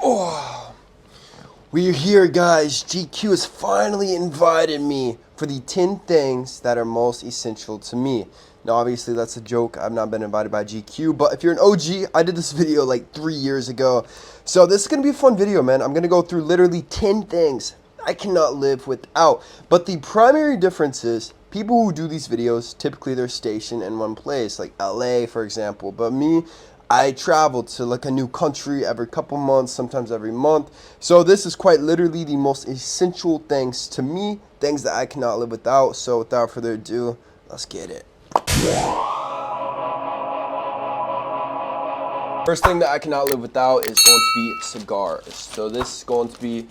Oh, we're here, guys. GQ has finally invited me for the 10 things that are most essential to me. Now, obviously, that's a joke. I've not been invited by GQ, but if you're an OG, I did this video like 3 years ago. So this is going to be a fun video, man. I'm going to go through literally 10 things I cannot live without. But the primary difference is people who do these videos, typically they're stationed in one place, like LA, for example. But me, I travel to like a new country every couple months, sometimes every month. So this is quite literally the most essential things to me, things that I cannot live without. So without further ado, let's get it. First thing that I cannot live without is going to be cigars. So this is going to be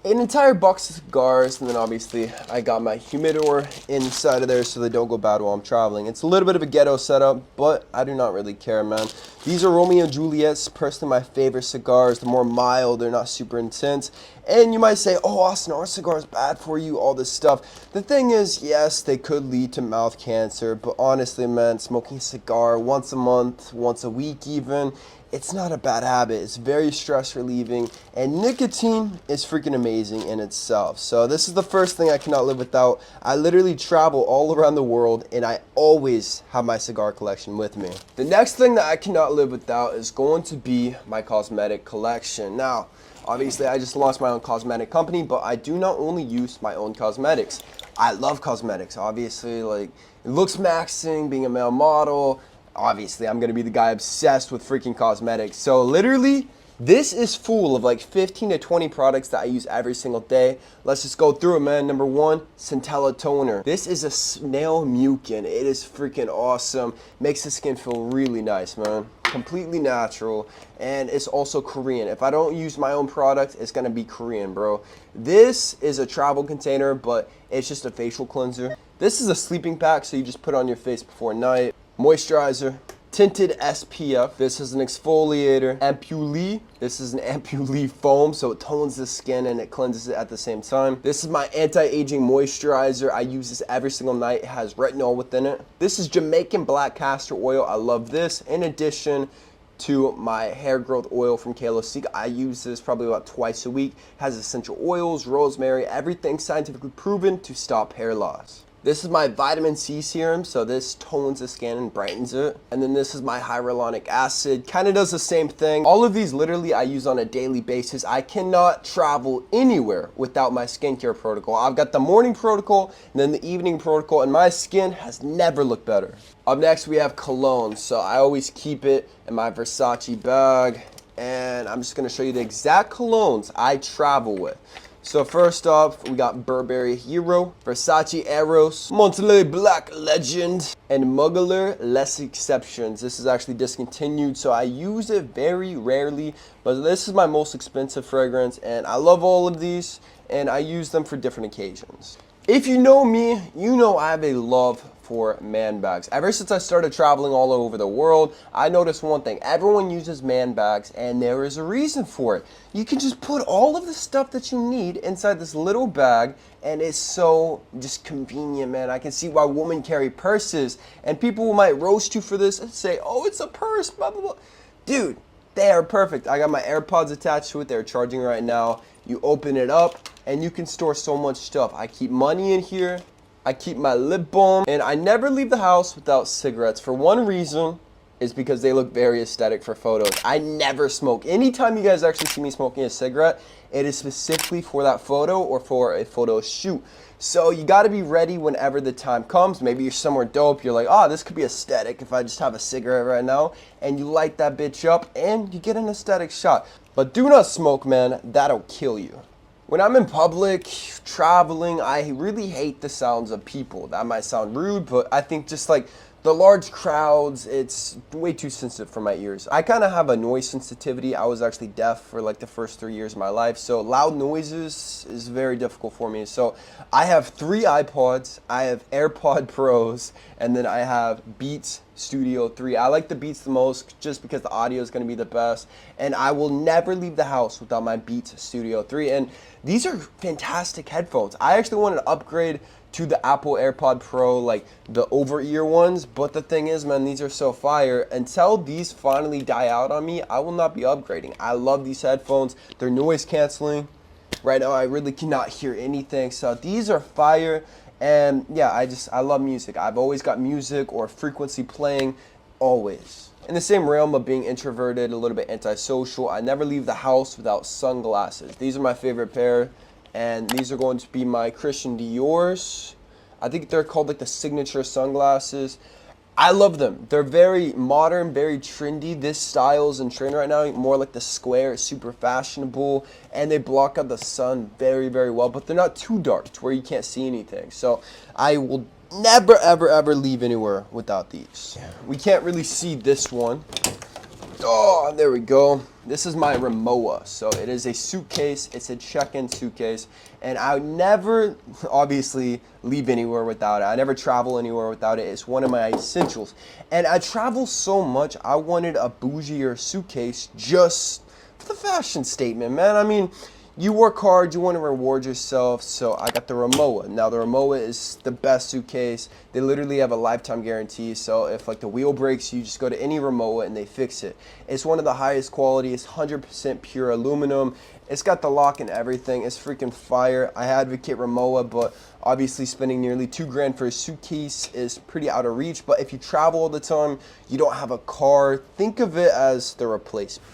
an entire box of cigars, and then obviously I got my humidor inside of there so they don't go bad while I'm traveling. It's a little bit of a ghetto setup, but I do not really care, man. These are Romeo and Juliet's, personally my favorite cigars. They're more mild, they're not super intense. And you might say, oh, Austin, are cigars bad for you, all this stuff. The thing is, yes, they could lead to mouth cancer, but honestly, man, smoking a cigar once a month, once a week even, it's not a bad habit. It's very stress relieving, and nicotine is freaking amazing in itself. So this is the first thing I cannot live without. I literally travel all around the world, and I always have my cigar collection with me. The next thing that I cannot live without is going to be my cosmetic collection. Now, obviously, I just launched my own cosmetic company, but I do not only use my own cosmetics. I love cosmetics, obviously. Like, it looks maxing, being a male model. Obviously, I'm going to be the guy obsessed with freaking cosmetics. So literally, this is full of like 15 to 20 products that I use every single day. Let's just go through it, man. Number one, Centella Toner. This is a snail mucin. It is freaking awesome. Makes the skin feel really nice, man. Completely natural, and it's also Korean. If I don't use my own product, it's gonna be Korean, bro. This is a travel container, but it's just a facial cleanser. This is a sleeping pack, so you just put it on your face before night. Moisturizer, tinted SPF. This is an exfoliator. Ampoule. This is an ampoule foam, so it tones the skin and it cleanses it at the same time. This is my anti-aging moisturizer. I use this every single night. It has retinol within it. This is Jamaican black castor oil. I love this. In addition to my hair growth oil from Kalosique, I use this probably about twice a week. It has essential oils, rosemary, everything scientifically proven to stop hair loss. This is my vitamin C serum, so this tones the skin and brightens it. And then this is my hyaluronic acid, kind of does the same thing. All of these literally I use on a daily basis. I cannot travel anywhere without my skincare protocol. I've got the morning protocol and then the evening protocol, and my skin has never looked better. Up next we have cologne, so I always keep it in my Versace bag, and I'm just gonna show you the exact colognes I travel with. So first off, we got Burberry Hero, Versace Eros, Montelay Black Legend, and Mugler Less Exceptions. This is actually discontinued, so I use it very rarely, but this is my most expensive fragrance, and I love all of these, and I use them for different occasions. If you know me, you know I have a love for man bags. Ever since I started traveling all over the world, I noticed one thing. Everyone uses man bags, and there is a reason for it. You can just put all of the stuff that you need inside this little bag, and it's so just convenient, man. I can see why women carry purses, and people might roast you for this and say, oh, it's a purse, blah, blah, blah. Dude, they are perfect. I got my AirPods attached to it. They're charging right now. You open it up, and you can store so much stuff. I keep money in here. I keep my lip balm, and I never leave the house without cigarettes. For one reason, is because they look very aesthetic for photos. I never smoke. Anytime you guys actually see me smoking a cigarette, it is specifically for that photo or for a photo shoot. So you gotta be ready whenever the time comes. Maybe you're somewhere dope, you're like, oh, this could be aesthetic if I just have a cigarette right now, and you light that bitch up and you get an aesthetic shot. But do not smoke, man, that'll kill you. When I'm in public, traveling, I really hate the sounds of people. That might sound rude, but I think just like the large crowds, it's way too sensitive for my ears. I kind of have a noise sensitivity. I was actually deaf for like the first 3 years of my life, so loud noises is very difficult for me. So I have 3 iPods, I have AirPod Pros, and then I have Beats Studio 3. I like the Beats the most just because the audio is going to be the best, and I will never leave the house without my Beats Studio 3. And these are fantastic headphones. I actually wanted to upgrade to the Apple AirPod Pro, like the over-ear ones, but the thing is, man, these are so fire. Until these finally die out on me, I will not be upgrading. I love these headphones. They're noise canceling. Right now, I really cannot hear anything, so these are fire. And yeah, I love music. I've always got music or frequency playing, always. In the same realm of being introverted, a little bit antisocial, I never leave the house without sunglasses. These are my favorite pair. And these are going to be my Christian Dior's. I think they're called like the signature sunglasses. I love them. They're very modern, very trendy. This style is in trend right now, more like the square, super fashionable, and they block out the sun very, very well, but they're not too dark to where you can't see anything. So I will never, ever, ever leave anywhere without these. We can't really see this one. Oh, there we go. This is my Rimowa. So it is a suitcase. It's a check-in suitcase. And I would never, obviously, leave anywhere without it. I never travel anywhere without it. It's one of my essentials. And I travel so much, I wanted a bougier suitcase just for the fashion statement, man. I mean, you work hard, you want to reward yourself, so I got the Rimowa. Now the Rimowa is the best suitcase. They literally have a lifetime guarantee, so if like the wheel breaks, you just go to any Rimowa and they fix it. It's one of the highest quality. It's 100% pure aluminum. It's got the lock and everything. It's freaking fire. I advocate Rimowa, but obviously spending nearly $2,000 for a suitcase is pretty out of reach. But if you travel all the time, you don't have a car, think of it as the replacement.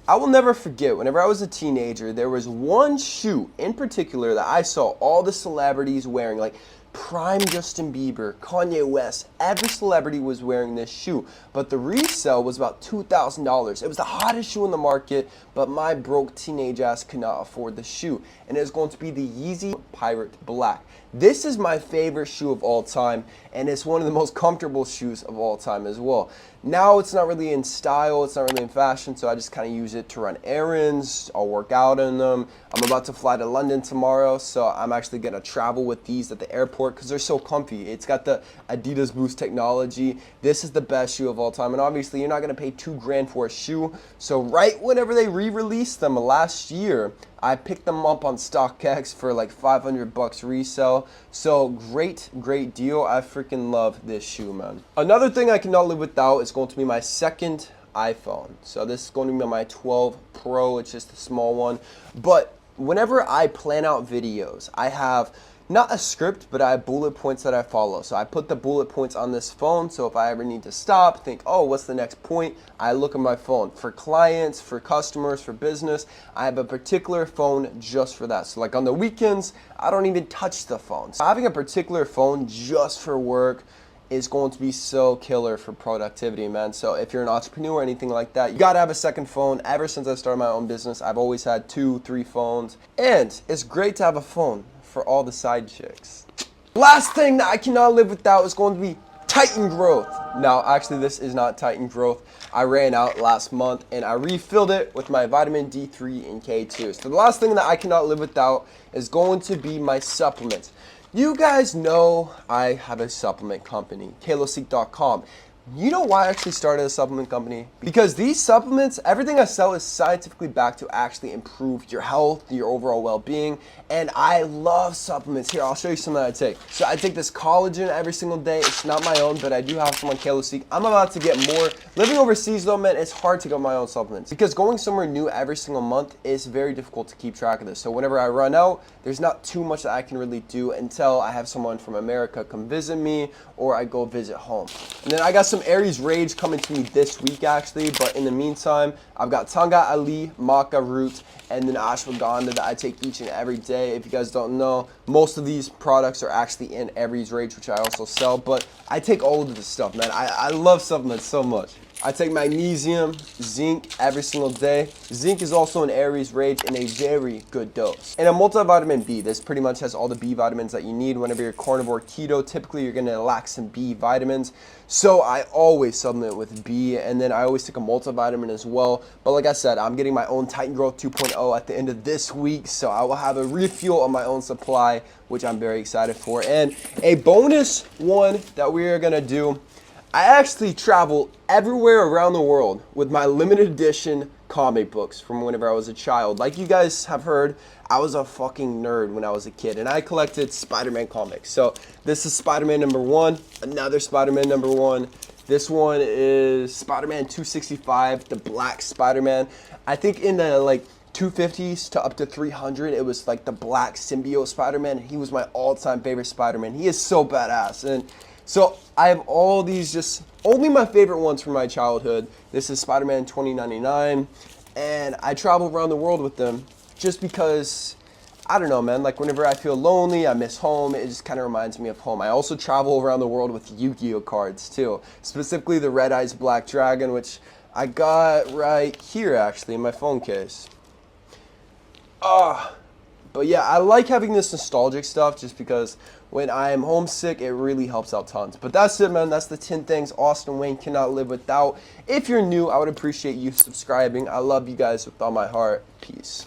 I will never forget, whenever I was a teenager, there was one shoe in particular that I saw all the celebrities wearing, like prime Justin Bieber, Kanye West, every celebrity was wearing this shoe, but the resale was about $2,000. It was the hottest shoe in the market, but my broke teenage ass could not afford the shoe, and it was going to be the Yeezy Pirate Black. This is my favorite shoe of all time, and it's one of the most comfortable shoes of all time as well. Now it's not really in style, it's not really in fashion, so I just kind of use it to run errands. I'll work out in them. I'm about to fly to London tomorrow, so I'm actually going to travel with these at the airport because they're so comfy. It's got the Adidas Boost technology. This is the best shoe of all time, and obviously you're not going to pay $2,000 for a shoe. So right whenever they re-released them last year, I picked them up on StockX for like $500 resale. So great deal. I freaking love this shoe, man. Another thing I cannot live without is going to be my second iPhone. So this is going to be my 12 Pro. It's just a small one. But whenever I plan out videos, I have not a script, but I have bullet points that I follow. So I put the bullet points on this phone, so if I ever need to stop, think, oh, what's the next point? I look at my phone. For clients, for customers, for business, I have a particular phone just for that. So like on the weekends, I don't even touch the phone. So having a particular phone just for work is going to be so killer for productivity, man. So if you're an entrepreneur or anything like that, you gotta have a second phone. Ever since I started my own business, I've always had 2, 3 phones. And it's great to have a phone for all the side chicks. Last thing that I cannot live without is going to be Titan Growth. Now, actually, this is not Titan Growth. I ran out last month and I refilled it with my vitamin D3 and K2. So the last thing that I cannot live without is going to be my supplements. You guys know I have a supplement company, kalosique.com. You know why I actually started a supplement company? Because these supplements, everything I sell is scientifically backed to actually improve your health, your overall well-being, and I love supplements. Here, I'll show you some that I take. So I take this collagen every single day. It's not my own, but I do have some on Kalosique. I'm about to get more. Living overseas though, man, it's hard to get my own supplements because going somewhere new every single month is very difficult to keep track of this. So whenever I run out, there's not too much that I can really do until I have someone from America come visit me or I go visit home. And then I got some Aries Rage coming to me this week actually, but in the meantime, I've got Tanga Ali, Maca Root, and then Ashwagandha that I take each and every day. If you guys don't know, most of these products are actually in Aries Rage, which I also sell, but I take all of this stuff, man. I love supplements so much. I take magnesium, zinc every single day. Zinc is also an Aries rage in a very good dose. And a multivitamin B. This pretty much has all the B vitamins that you need whenever you're carnivore keto. Typically, you're gonna lack some B vitamins. So I always supplement with B, and then I always take a multivitamin as well. But like I said, I'm getting my own Titan Growth 2.0 at the end of this week, so I will have a refuel of my own supply, which I'm very excited for. And a bonus one that we are gonna do, I actually travel everywhere around the world with my limited edition comic books from whenever I was a child. Like you guys have heard, I was a fucking nerd when I was a kid, and I collected Spider-Man comics. So this is Spider-Man #1, another Spider-Man #1. This one is Spider-Man 265, the Black Spider-Man. I think in the like 250s to up to 300, it was like the Black Symbiote Spider-Man. He was my all-time favorite Spider-Man. He is so badass. And so I have all these, just only my favorite ones from my childhood. This is Spider-Man 2099, and I travel around the world with them just because, I don't know, man, like whenever I feel lonely, I miss home, it just kind of reminds me of home. I also travel around the world with Yu-Gi-Oh cards too, specifically the Red Eyes Black Dragon, which I got right here actually in my phone case. But yeah, I like having this nostalgic stuff just because when I am homesick, it really helps out tons. But that's it, man. That's the 10 things Austin Wayne cannot live without. If you're new, I would appreciate you subscribing. I love you guys with all my heart. Peace.